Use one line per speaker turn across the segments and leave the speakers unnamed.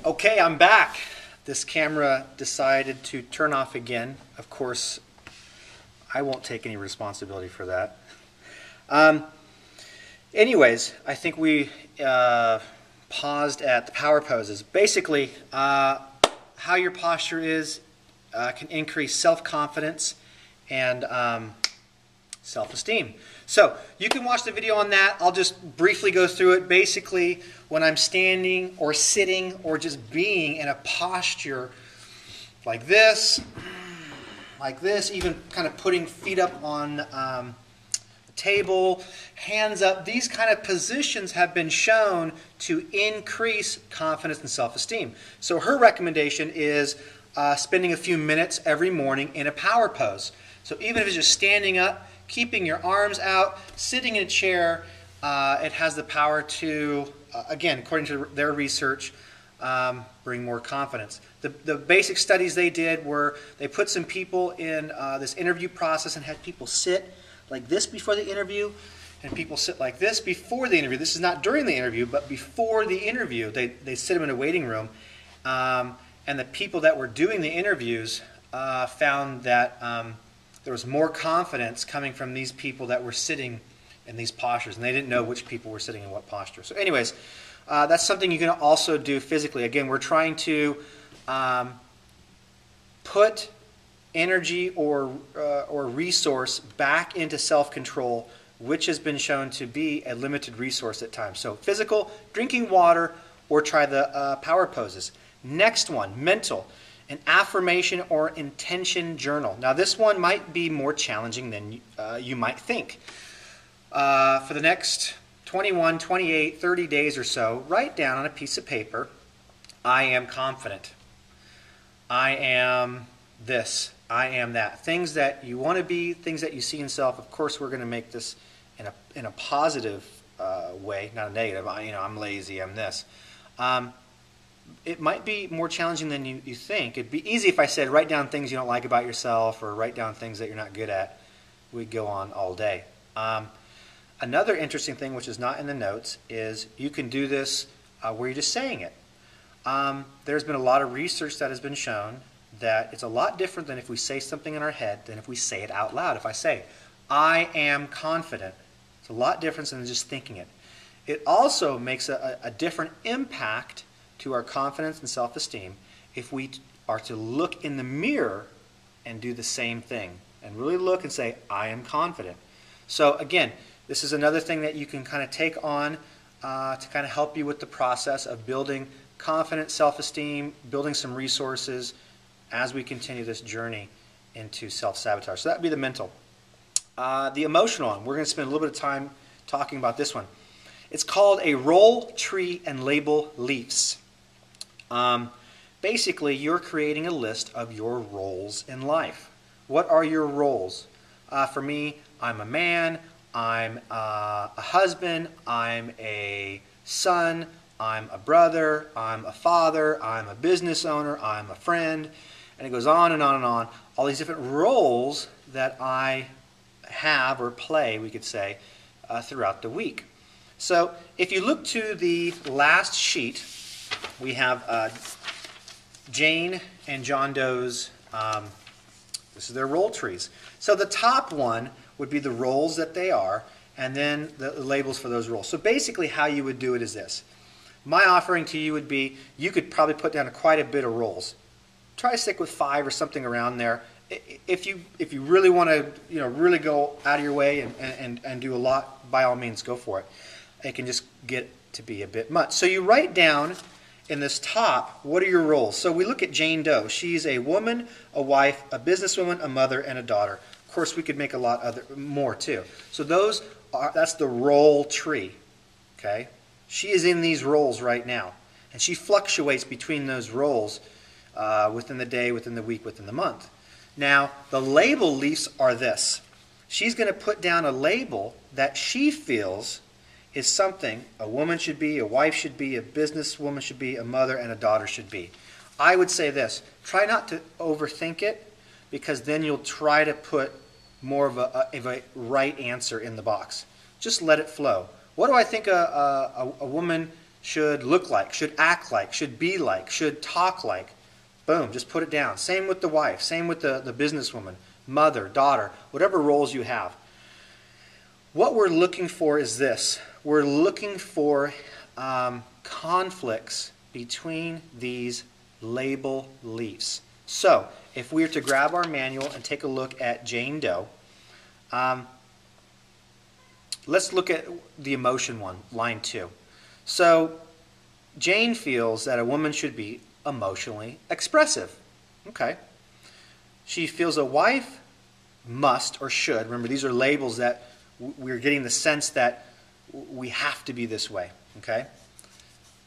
Okay, I'm back. This camera decided to turn off again. Of course, I won't take any responsibility for that. Anyways, I think we paused at the power poses. Basically, how your posture is can increase self-confidence and self-esteem. So you can watch the video on that. I'll just briefly go through it. Basically, when I'm standing or sitting or just being in a posture like this, even kind of putting feet up on the table, hands up, these kind of positions have been shown to increase confidence and self-esteem. So her recommendation is spending a few minutes every morning in a power pose. So even if it's just standing up, keeping your arms out, sitting in a chair, it has the power to, again, according to their research, bring more confidence. The basic studies they did were they put some people in this interview process and had people sit like this before the interview, and people sit like this before the interview. This is not during the interview, but before the interview. They sit them in a waiting room, and the people that were doing the interviews found that there was more confidence coming from these people that were sitting in these postures, and they didn't know which people were sitting in what posture. So anyways, that's something you can also do physically. Again, we're trying to put energy or resource back into self-control, which has been shown to be a limited resource at times. So physical, drinking water, or try the power poses. Next one, mental. An affirmation or intention journal. Now this one might be more challenging than you might think. For the next 21, 28, 30 days or so, write down on a piece of paper, I am confident. I am this. I am that. Things that you want to be, things that you see in self. Of course, we're going to make this in a positive way, not a negative. I'm lazy, I'm this. It might be more challenging than you think. It'd be easy if I said write down things you don't like about yourself or write down things that you're not good at. We'd go on all day. Another interesting thing, which is not in the notes, is you can do this where you're just saying it. There's been a lot of research that has been shown that it's a lot different than if we say something in our head than if we say it out loud. If I say, I am confident, it's a lot different than just thinking it. It also makes a different impact to our confidence and self-esteem if we are to look in the mirror and do the same thing and really look and say, I am confident. So again, this is another thing that you can kind of take on to kind of help you with the process of building confidence, self-esteem, building some resources as we continue this journey into self-sabotage. So that would be the mental. The emotional one, we're going to spend a little bit of time talking about this one. It's called a roll, tree, and label leaves. Basically, you're creating a list of your roles in life. What are your roles? For me, I'm a man, I'm a husband, I'm a son, I'm a brother, I'm a father, I'm a business owner, I'm a friend, and it goes on and on and on. All these different roles that I have or play, we could say, throughout the week. So if you look to the last sheet, we have Jane and John Doe's, this is their role trees. So the top one would be the roles that they are, and then the labels for those roles. So basically how you would do it is this. My offering to you would be, you could probably put down quite a bit of roles. Try to stick with 5 or something around there. If you really want to really go out of your way and do a lot, by all means go for it. It can just get to be a bit much. So you write down in this top, what are your roles? So we look at Jane Doe. She's a woman, a wife, a businesswoman, a mother, and a daughter. Of course, we could make a lot more too. So that's the role tree. Okay, she is in these roles right now, and she fluctuates between those roles within the day, within the week, within the month. Now, the label leaves are this. She's going to put down a label that she feels is something a woman should be, a wife should be, a businesswoman should be, a mother and a daughter should be. I would say this, try not to overthink it, because then you'll try to put more of a right answer in the box. Just let it flow. What do I think a woman should look like, should act like, should be like, should talk like. Boom, just put it down. Same with the wife, same with the businesswoman, mother, daughter, whatever roles you have. What we're looking for is this. We're looking for conflicts between these label leaves. So, if we were to grab our manual and take a look at Jane Doe, let's look at the emotion one, line 2. So, Jane feels that a woman should be emotionally expressive. Okay. She feels a wife must or should. Remember, these are labels that we're getting the sense that we have to be this way. Okay.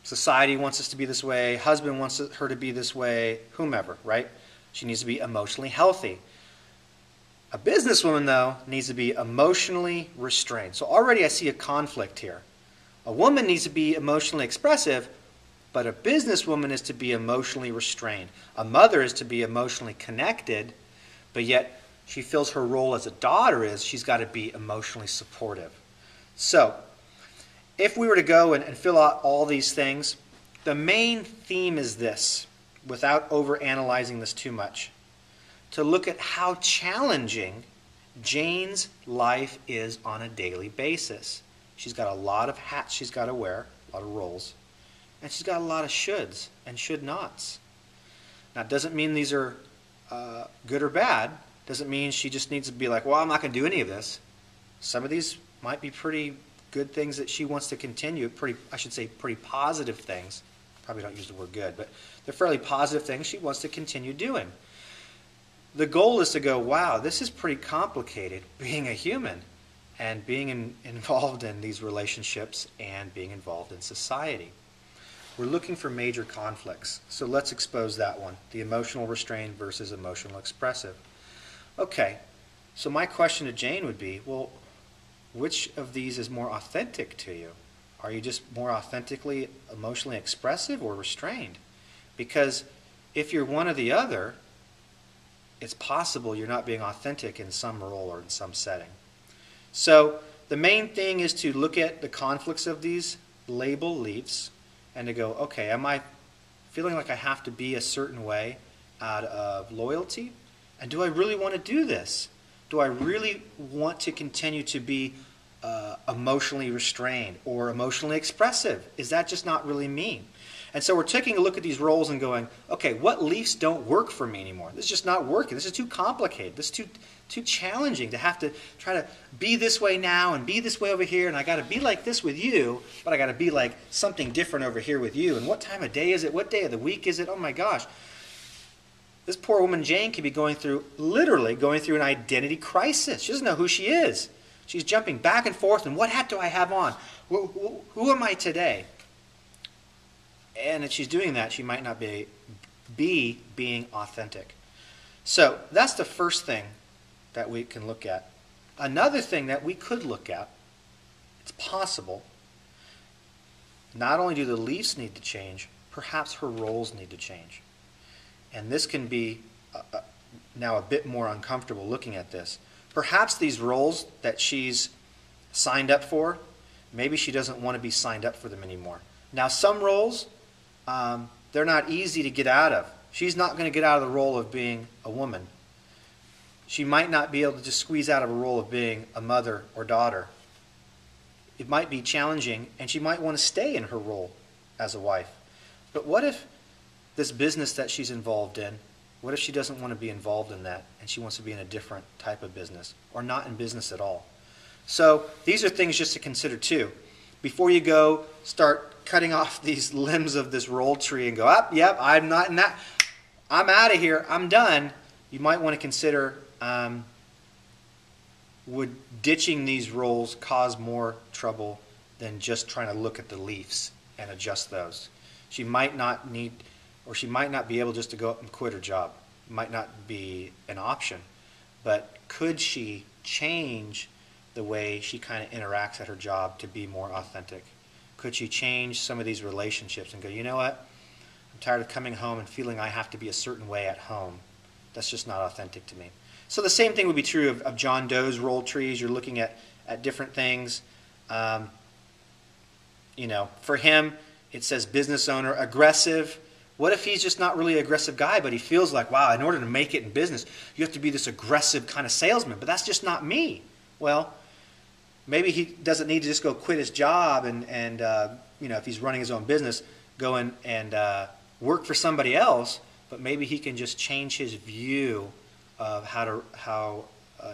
Society wants us to be this way. Husband wants her to be this way. Whomever, right? She needs to be emotionally healthy. A businesswoman, though, needs to be emotionally restrained. So already I see a conflict here. A woman needs to be emotionally expressive, but a businesswoman is to be emotionally restrained. A mother is to be emotionally connected, but yet she feels her role as a daughter is she's got to be emotionally supportive. So, if we were to go and fill out all these things, the main theme is this, without overanalyzing this too much, to look at how challenging Jane's life is on a daily basis. She's got a lot of hats she's got to wear, a lot of roles, and she's got a lot of shoulds and should nots. Now, it doesn't mean these are good or bad. Doesn't mean she just needs to be like, well, I'm not going to do any of this. Some of these might be pretty good things that she wants to continue, pretty positive things. Probably don't use the word good, but they're fairly positive things she wants to continue doing. The goal is to go, wow, this is pretty complicated, being a human and being involved in these relationships and being involved in society. We're looking for major conflicts. So let's expose that one, the emotional restrained versus emotional expressive. Okay, so my question to Jane would be, well, which of these is more authentic to you? Are you just more authentically emotionally expressive or restrained? Because if you're one or the other, it's possible you're not being authentic in some role or in some setting. So the main thing is to look at the conflicts of these label leaves and to go, okay, am I feeling like I have to be a certain way out of loyalty? And do I really want to do this? Do I really want to continue to be emotionally restrained or emotionally expressive? Is that just not really me? And so we're taking a look at these roles and going, okay, what leaves don't work for me anymore? This is just not working. This is too complicated. This is too challenging to have to try to be this way now and be this way over here, and I got to be like this with you, but I got to be like something different over here with you. And what time of day is it? What day of the week is it? Oh my gosh. This poor woman Jane could be literally going through an identity crisis. She doesn't know who she is. She's jumping back and forth, and what hat do I have on? Who am I today? And if she's doing that, she might not be being authentic. So that's the first thing that we can look at. Another thing that we could look at, it's possible, not only do the leaves need to change, perhaps her roles need to change. And this can be now a bit more uncomfortable looking at this. Perhaps these roles that she's signed up for, maybe she doesn't want to be signed up for them anymore. Now, some roles, they're not easy to get out of. She's not going to get out of the role of being a woman. She might not be able to just squeeze out of a role of being a mother or daughter. It might be challenging, and she might want to stay in her role as a wife. But what if this business that she's involved in, what if she doesn't want to be involved in that and she wants to be in a different type of business or not in business at all? So these are things just to consider too. Before you go start cutting off these limbs of this role tree and go, yep, I'm not in that. I'm out of here. I'm done. You might want to consider, would ditching these roles cause more trouble than just trying to look at the leaves and adjust those? She might not need, or she might not be able just to go up and quit her job. It might not be an option. But could she change the way she kind of interacts at her job to be more authentic? Could she change some of these relationships and go, you know what? I'm tired of coming home and feeling I have to be a certain way at home. That's just not authentic to me. So the same thing would be true of John Doe's role trees. You're looking at different things. For him, It says business owner, aggressive. What if he's just not really an aggressive guy, but he feels like, wow, in order to make it in business, you have to be this aggressive kind of salesman, but that's just not me. Well, maybe he doesn't need to just go quit his job and if he's running his own business, go in and work for somebody else, but maybe he can just change his view of how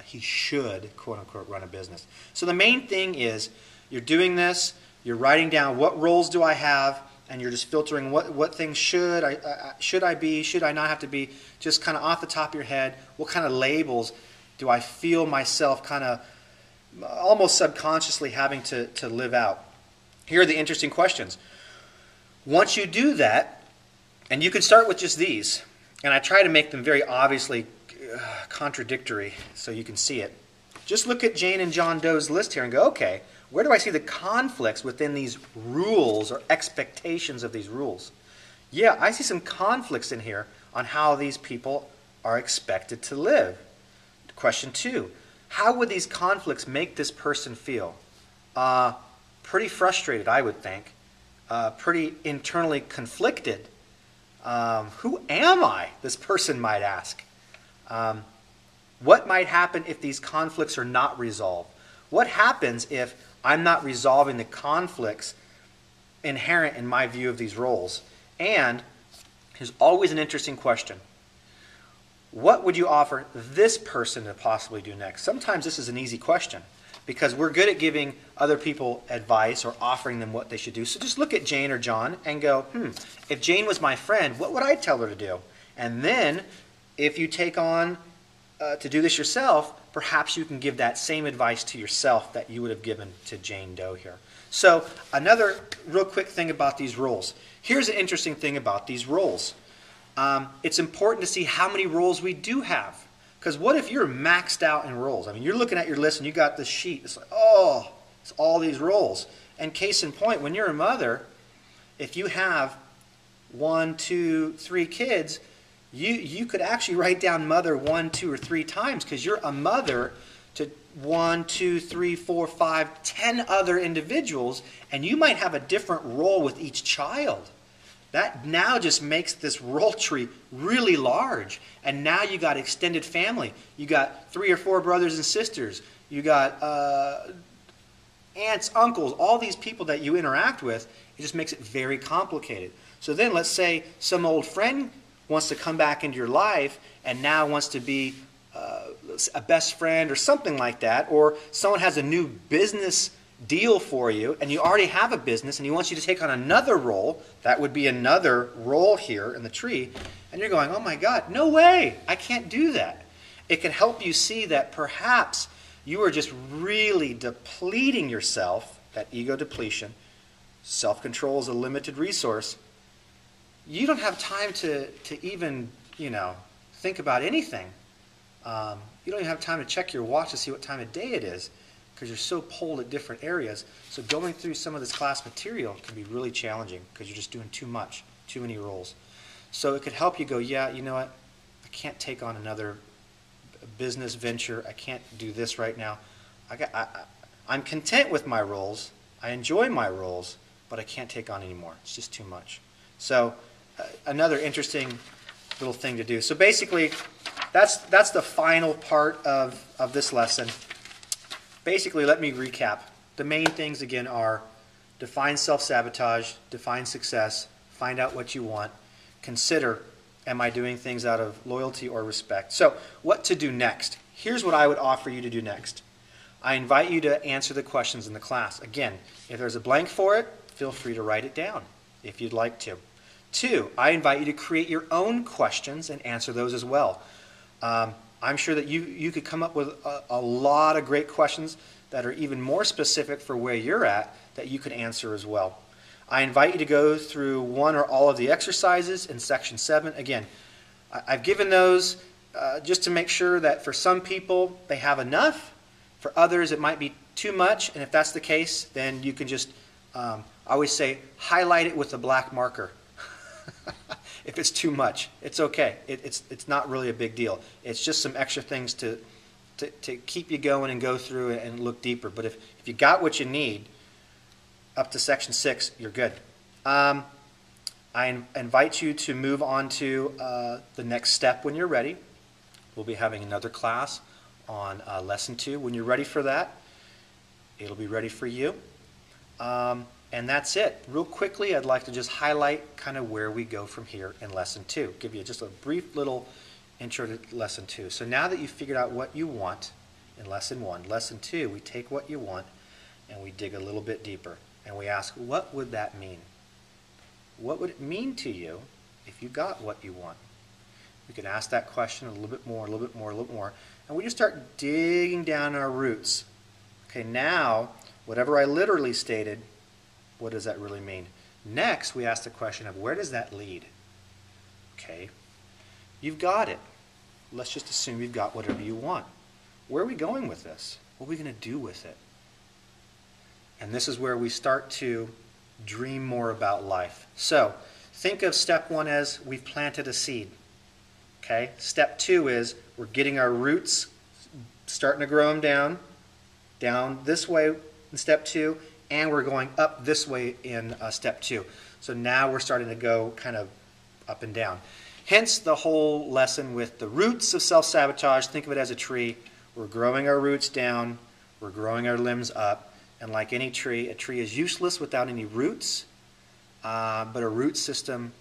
he should, quote unquote, run a business. So the main thing is you're doing this, you're writing down what roles do I have, and you're just filtering what things should I be, should I not have to be, just kind of off the top of your head, what kind of labels do I feel myself kind of almost subconsciously having to live out. Here are the interesting questions. Once you do that, and you can start with just these, and I try to make them very obviously contradictory so you can see it. Just look at Jane and John Doe's list here and go, okay, where do I see the conflicts within these rules or expectations of these rules? Yeah, I see some conflicts in here on how these people are expected to live. Question 2, how would these conflicts make this person feel? Pretty frustrated, I would think. Pretty internally conflicted. Who am I? This person might ask. What might happen if these conflicts are not resolved? What happens if I'm not resolving the conflicts inherent in my view of these roles? And here's always an interesting question. What would you offer this person to possibly do next? Sometimes this is an easy question because we're good at giving other people advice or offering them what they should do. So just look at Jane or John and go, if Jane was my friend, what would I tell her to do? And then if you take on to do this yourself, perhaps you can give that same advice to yourself that you would have given to Jane Doe here. So another real quick thing about these roles. Here's an interesting thing about these roles. It's important to see how many roles we do have. Because what if you're maxed out in roles? I mean, you're looking at your list and you got this sheet. It's like, oh, it's all these roles. And case in point, when you're a mother, if you have 1, 2, 3 kids, you could actually write down mother 1, 2, or 3 times because you're a mother to 1, 2, 3, 4, 5, 10 other individuals, and you might have a different role with each child. That now just makes this role tree really large. And now you got extended family. You got 3 or 4 brothers and sisters. You got aunts, uncles, all these people that you interact with. It just makes it very complicated. So then let's say some old friend wants to come back into your life and now wants to be a best friend or something like that, or someone has a new business deal for you and you already have a business and he wants you to take on another role. That would be another role here in the tree, and you're going, oh my God, no way, I can't do that. It can help you see that perhaps you are just really depleting yourself, that ego depletion. Self-control is a limited resource. You don't have time to even, think about anything. You don't even have time to check your watch to see what time of day it is because you're so pulled at different areas. So going through some of this class material can be really challenging because you're just doing too much, too many roles. So it could help you go, yeah, you know what? I can't take on another business venture. I can't do this right now. I'm content with my roles. I enjoy my roles, but I can't take on any more. It's just too much. So another interesting little thing to do. So basically, that's the final part of this lesson. Basically, let me recap. The main things, again, are define self-sabotage, define success, find out what you want, consider, am I doing things out of loyalty or respect? So what to do next? Here's what I would offer you to do next. I invite you to answer the questions in the class. Again, if there's a blank for it, feel free to write it down if you'd like to. 2, I invite you to create your own questions and answer those as well. I'm sure that you could come up with a lot of great questions that are even more specific for where you're at that you could answer as well. I invite you to go through one or all of the exercises in section 7. Again, I've given those just to make sure that for some people they have enough. For others it might be too much, and if that's the case, then you can just, I always say, highlight it with a black marker. If it's too much, it's okay. It's not really a big deal. It's just some extra things to keep you going and go through and look deeper. But if you got what you need up to section 6, you're good. I invite you to move on to the next step when you're ready. We'll be having another class on Lesson 2. When you're ready for that, it'll be ready for you. And that's it. Real quickly, I'd like to just highlight kind of where we go from here in Lesson 2. Give you just a brief little intro to Lesson 2. So now that you've figured out what you want in Lesson 1, Lesson 2, we take what you want and we dig a little bit deeper. And we ask, what would that mean? What would it mean to you if you got what you want? We can ask that question a little bit more, a little bit more, a little more. And we just start digging down our roots. Okay, now, whatever I literally stated, what does that really mean? Next, we ask the question of where does that lead? Okay, you've got it. Let's just assume you've got whatever you want. Where are we going with this? What are we going to do with it? And this is where we start to dream more about life. So, think of step 1 as we've planted a seed. Okay, step 2 is we're getting our roots, starting to grow them down this way in step 2, and we're going up this way in step 2. So now we're starting to go kind of up and down. Hence the whole lesson with the roots of self-sabotage. Think of it as a tree. We're growing our roots down, we're growing our limbs up, and like any tree, a tree is useless without any roots, but a root system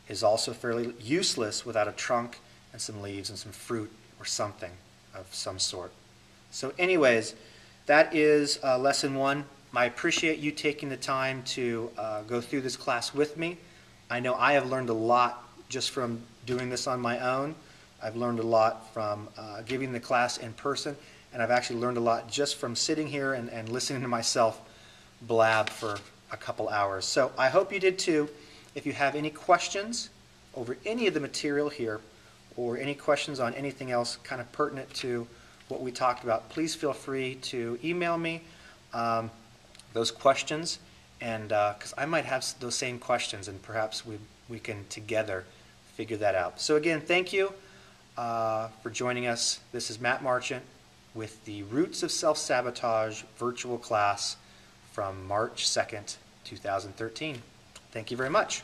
is also fairly useless without a trunk and some leaves and some fruit or something of some sort. So anyways, that is Lesson 1. I appreciate you taking the time to go through this class with me. I know I have learned a lot just from doing this on my own. I've learned a lot from giving the class in person, and I've actually learned a lot just from sitting here and listening to myself blab for a couple hours. So I hope you did too. If you have any questions over any of the material here, or any questions on anything else kind of pertinent to what we talked about, please feel free to email me those questions, and because I might have those same questions, and perhaps we can together figure that out. So again, thank you for joining us. This is Matt Marchant with the Roots of Self-Sabotage virtual class from March 2nd, 2013. Thank you very much.